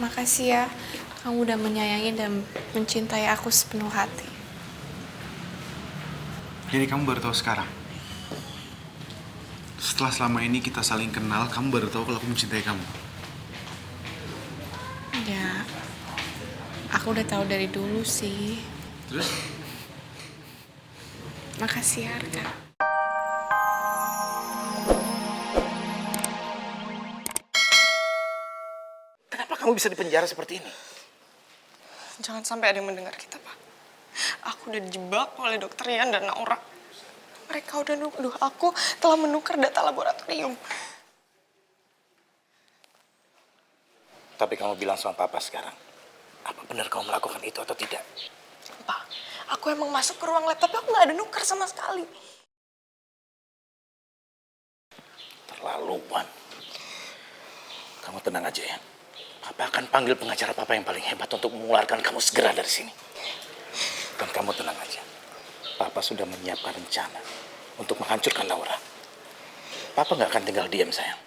Makasih ya, kamu udah menyayangi dan mencintai aku sepenuh hati. Jadi kamu baru tahu sekarang? Setelah selama ini kita saling kenal, kamu baru tahu kalau aku mencintai kamu? Ya, aku udah tahu dari dulu sih. Terus? Makasih ya, Arka. Kenapa kamu bisa dipenjara seperti ini? Jangan sampai ada yang mendengar kita, Pak. Aku udah dijebak oleh dokter Ian dan Naura. Mereka udah nuduh aku telah menukar data laboratorium. Tapi kamu bilang sama papa sekarang. Apa benar kamu melakukan itu atau tidak? Pak, aku emang masuk ke ruang lab, tapi aku nggak ada nukar sama sekali. Terlaluan. Kamu tenang aja ya. Papa akan panggil pengacara papa yang paling hebat untuk mengeluarkan kamu segera dari sini. Dan kamu tenang aja. Papa sudah menyiapkan rencana untuk menghancurkan Naura. Papa nggak akan tinggal diam, sayang.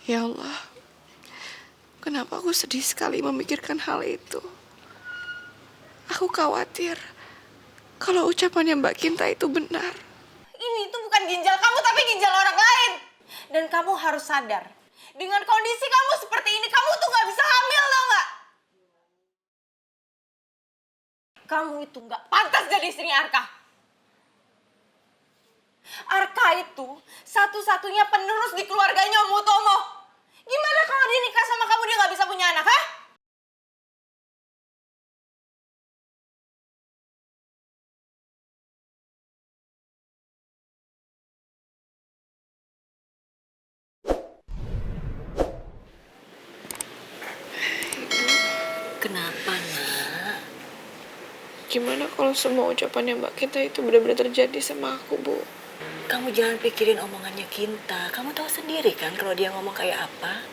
Ya Allah, kenapa aku sedih sekali memikirkan hal itu? Aku khawatir kalau ucapannya Mbak Kinta itu benar. Ini tuh bukan ginjal kamu, tapi ginjal orang lain. Dan kamu harus sadar, dengan kondisi kamu seperti ini, kamu tuh gak bisa hamil, tau gak? Kamu itu gak pantas jadi istrinya Arka. Arka itu satu-satunya penerus di keluarganya Om Utomo. Gimana kalau dia nikah sama kamu, dia gak bisa punya anak, ha? Kenapa, nak? Gimana kalau semua ucapannya Mbak Kinta itu benar-benar terjadi sama aku, Bu? Kamu jangan pikirin omongannya Kinta. Kamu tahu sendiri kan kalau dia ngomong kayak apa?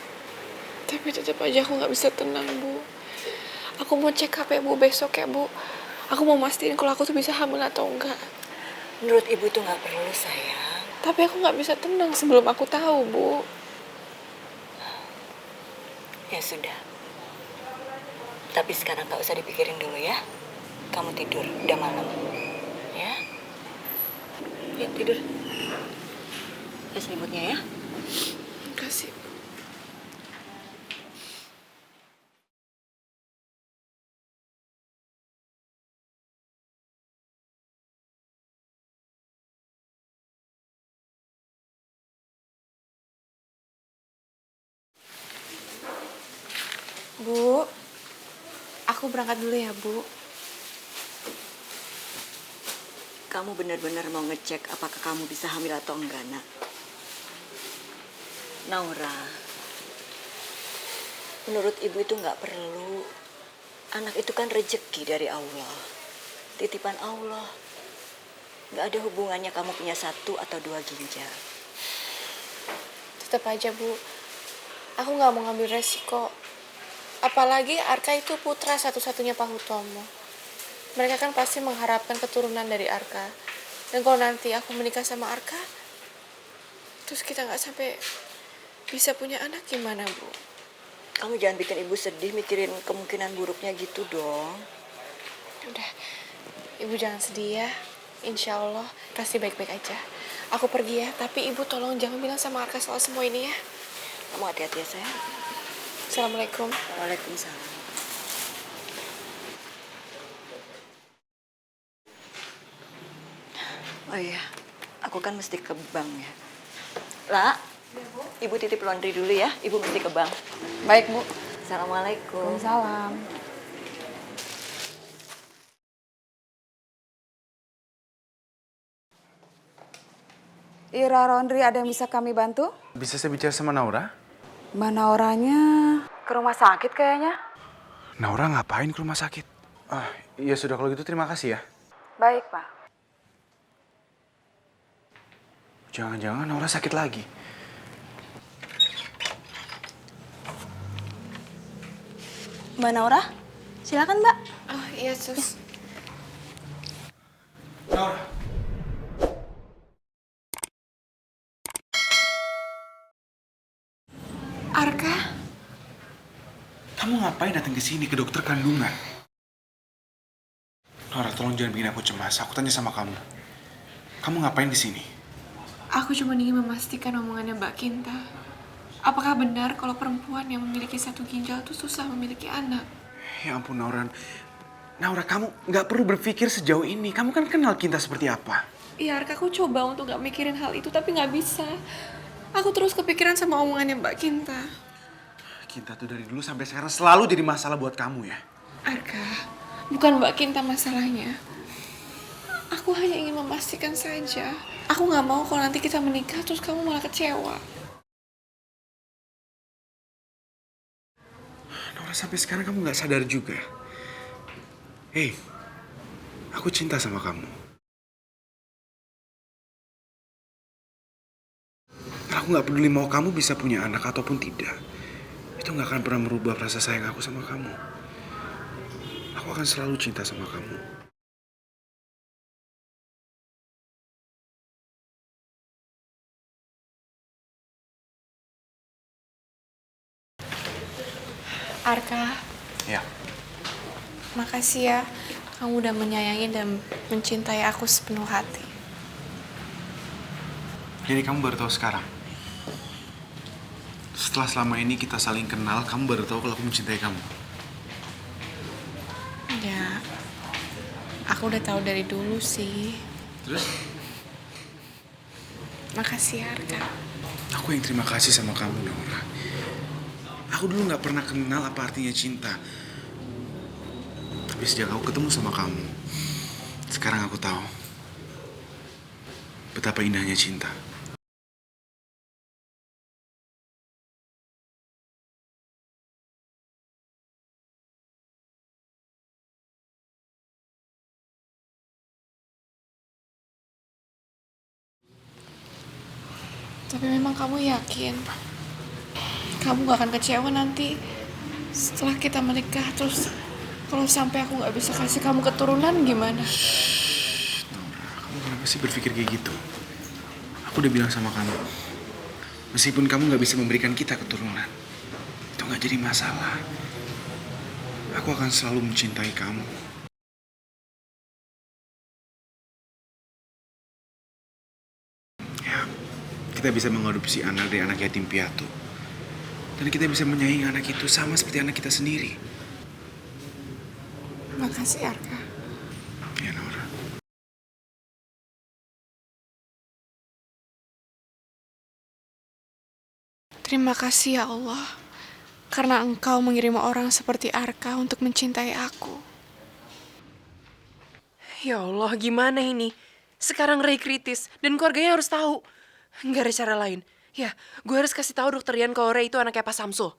Tapi tetap aja aku nggak bisa tenang, Bu. Aku mau cek HP Bu besok ya, Bu. Aku mau mastiin kalau aku tuh bisa hamil atau enggak. Menurut ibu itu nggak perlu, sayang. Tapi aku nggak bisa tenang sebelum aku tahu, Bu. Ya sudah. Tapi sekarang nggak usah dipikirin dulu ya. Kamu tidur, udah malam. Ya? Ya, tidur. Ya, selimutnya ya. Makasih. Bu, aku berangkat dulu ya, Bu. Kamu benar-benar mau ngecek apakah kamu bisa hamil atau enggak, nak? Naura, menurut ibu itu nggak perlu. Anak itu kan rezeki dari Allah. Titipan Allah. Nggak ada hubungannya kamu punya 1 atau 2 ginjal. Tetap aja, Bu. Aku nggak mau ngambil resiko. Apalagi Arka itu putra satu-satunya Pak Hutomo. Mereka kan pasti mengharapkan keturunan dari Arka. Dan kalau nanti aku menikah sama Arka, terus kita nggak sampai bisa punya anak, gimana, Bu? Kamu jangan bikin ibu sedih mikirin kemungkinan buruknya gitu dong. Udah, Ibu jangan sedih ya. Insya Allah pasti baik-baik aja. Aku pergi ya, tapi Ibu tolong jangan bilang sama Arka soal semua ini ya. Kamu hati-hati ya, sayang. Assalamualaikum. Waalaikumsalam. Oh iya, aku kan mesti ke bank ya. Lah, Ibu titip laundry dulu ya. Ibu mesti ke bank. Baik, Bu. Assalamualaikum. Salam. Ira Laundry, ada yang bisa kami bantu? Bisa saya bicara sama Naura? Mana orangnya? Ke rumah sakit kayaknya. Naura ngapain ke rumah sakit? Ah, ya sudah kalau gitu terima kasih ya. Baik, Pak. Jangan-jangan Naura sakit lagi. Mbak Naura, silakan Mbak. Oh iya sus. Naura. Arka, Kamu ngapain datang ke sini, ke dokter kandungan? Naura, tolong jangan bikin aku cemas. Aku tanya sama kamu. Kamu ngapain di sini? aku cuma ingin memastikan omongannya Mbak Kinta. Apakah benar kalau perempuan yang memiliki satu ginjal itu susah memiliki anak? Ya ampun, Naura. Naura, kamu nggak perlu berpikir sejauh ini. Kamu kan kenal Kinta seperti apa. Iya Arka, aku coba untuk gak mikirin hal itu tapi gak bisa. Aku terus kepikiran sama omongannya Mbak Kinta. Kinta tuh dari dulu sampai sekarang selalu jadi masalah buat kamu ya. Arka, bukan Mbak Kinta masalahnya. Aku hanya ingin memastikan saja. Aku gak mau kalau nanti kita menikah terus kamu malah kecewa. Naura, sampai sekarang kamu nggak sadar juga. Hei, aku cinta sama kamu. Dan aku nggak peduli mau kamu bisa punya anak ataupun tidak. Itu nggak akan pernah merubah rasa sayang aku sama kamu. Aku akan selalu cinta sama kamu. Arka, Ya. makasih ya. Kamu udah menyayangi dan mencintai aku sepenuh hati. Jadi kamu baru tahu sekarang. Setelah selama ini kita saling kenal, kamu baru tahu kalau aku mencintai kamu. Ya, aku udah tahu dari dulu sih. Terus? Makasih ya, Arka. Aku yang terima kasih sama kamu, Naura. Aku dulu nggak pernah kenal apa artinya cinta. Tapi sejak aku ketemu sama kamu, sekarang aku tahu betapa indahnya cinta. Tapi memang kamu yakin kamu gak akan kecewa nanti setelah kita menikah terus kalau sampai aku gak bisa kasih kamu keturunan gimana? Naura, kamu kenapa sih berpikir kayak gitu? Aku udah bilang sama kamu, meskipun kamu nggak bisa memberikan kita keturunan, itu nggak jadi masalah. Aku akan selalu mencintai kamu. Ya, kita bisa mengadopsi anak dari anak yatim piatu. Dan kita bisa menyayangi anak itu sama seperti anak kita sendiri. Makasih Arka. Ya, Naura. Terima kasih ya Allah. Karena Engkau mengirim orang seperti Arka untuk mencintai aku. Ya Allah, gimana ini? Sekarang Ray kritis dan keluarganya harus tahu. Nggak ada cara lain. Ya, gue harus kasih tahu dokter Rian kalau Ray itu anaknya Pak Samsul.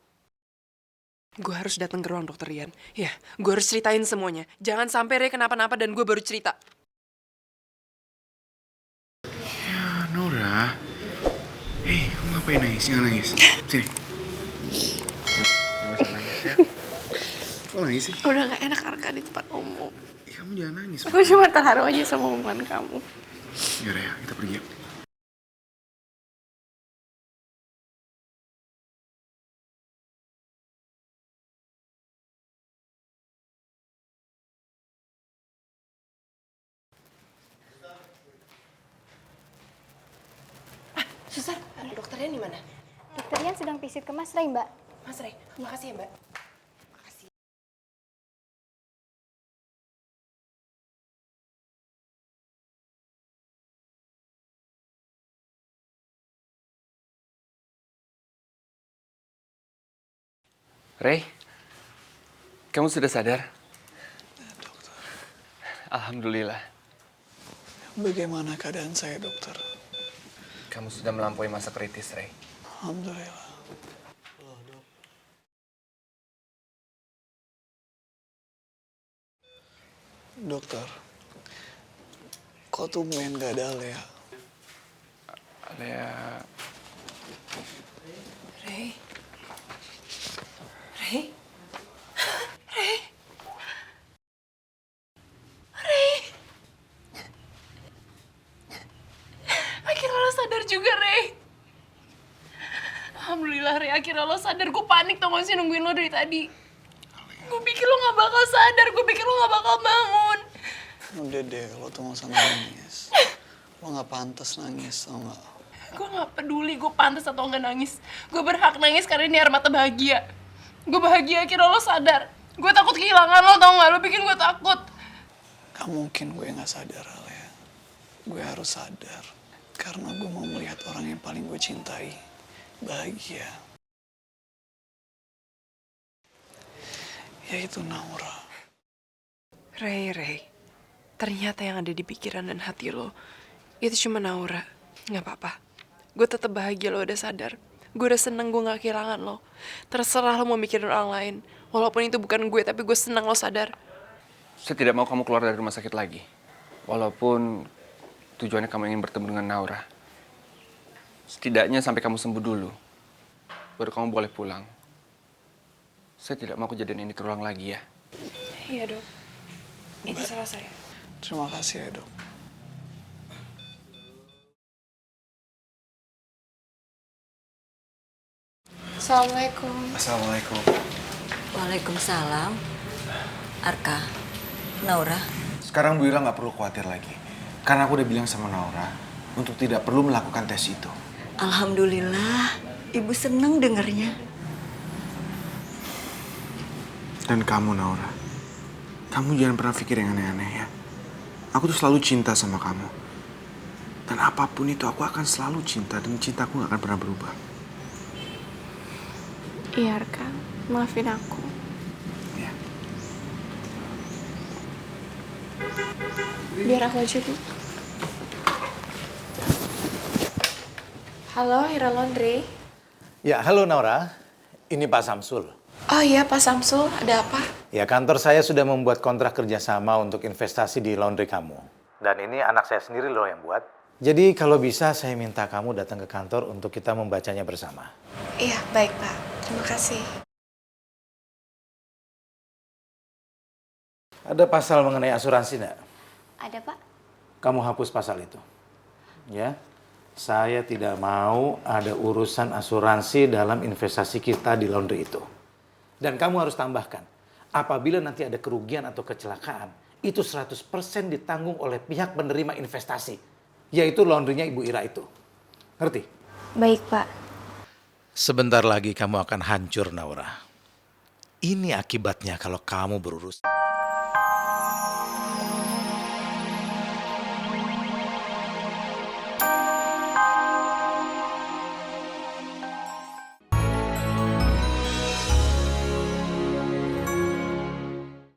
Gue harus datang ke ruang dokter Rian. Ya, gue harus ceritain semuanya. Jangan sampai Ray kenapa-napa dan gue baru cerita. Ya, Naura. Hei, kamu ngapain nangis? Jangan nangis. Sini. Gak usah nangis ya. Kok nangis sih? Udah gak enak Arka di tempat umum. Kamu jangan nangis. Aku cuma terharu aja sama omongan kamu. Yaudah ya, kita pergi yuk. Suster, dokter Rian di mana? Dokter Rian sedang visit ke Mas Ray, Mbak. Mas Ray, makasih ya, Mbak. Makasih. Ray, kamu sudah sadar? Alhamdulillah. Bagaimana keadaan saya, dokter? Kamu sudah melampaui masa kritis, Ray. Alhamdulillah. Dokter, kok tumben gak ada Alea? Alea, Ray? juga, Rey. Alhamdulillah, Rey. Akhirnya lo sadar. Gue panik tau gak sih nungguin lo dari tadi. Gue pikir lo gak bakal sadar. Gue pikir lo gak bakal bangun. Udah deh, lo tuh gak usah nangis. Lo gak pantas nangis, tau gak? Gue gak peduli gue pantas atau gak nangis. Gue berhak nangis karena ini air mata bahagia. Gue bahagia akhirnya lo sadar. Gue takut kehilangan lo, tau gak? Lo bikin gue takut. Gak mungkin gue gak sadar, Alia. Gue harus sadar. Karena gue mau melihat orang yang paling gue cintai bahagia. Yaitu Naura. Rey. Ternyata yang ada di pikiran dan hati lo itu cuma Naura. Gak apa-apa. Gue tetap bahagia lo udah sadar. Gue udah seneng gue gak kehilangan lo. Terserah lo mau mikirin orang lain. Walaupun itu bukan gue, tapi gue seneng lo sadar. Saya tidak mau kamu keluar dari rumah sakit lagi. Walaupun tujuannya kamu ingin bertemu dengan Naura. Setidaknya sampai kamu sembuh dulu. Baru kamu boleh pulang. Saya tidak mau kejadian ini terulang lagi ya. Iya, Dok. Itu salah saya. Terima kasih ya, Dok. Assalamualaikum. Assalamualaikum. Waalaikumsalam. Arka, Naura. Sekarang Bu Ira nggak perlu khawatir lagi. Karena aku udah bilang sama Naura untuk tidak perlu melakukan tes itu. Alhamdulillah, Ibu seneng dengernya. Dan kamu, Naura. Kamu jangan pernah pikir yang aneh-aneh ya. Aku tuh selalu cinta sama kamu. Dan apapun itu aku akan selalu cinta. Dan cintaku gak akan pernah berubah. Iya, Arka. Maafin aku. Ya. Biar aku aja, Bu. Halo, Hira Laundry. Ya, halo Naura. Ini Pak Samsul. Oh iya, Pak Samsul. Ada apa? Ya, kantor saya sudah membuat kontrak kerjasama untuk investasi di laundry kamu. Dan ini anak saya sendiri loh yang buat. Jadi kalau bisa saya minta kamu datang ke kantor untuk kita membacanya bersama. Iya, baik, Pak. Terima kasih. Ada pasal mengenai asuransi enggak? Ada, Pak. Kamu hapus pasal itu. Ya. Saya tidak mau ada urusan asuransi dalam investasi kita di laundry itu. Dan kamu harus tambahkan, apabila nanti ada kerugian atau kecelakaan, itu 100% ditanggung oleh pihak penerima investasi, yaitu laundrynya Ibu Ira itu. Ngerti? Baik, Pak. Sebentar lagi kamu akan hancur, Naura. Ini akibatnya kalau kamu berurus.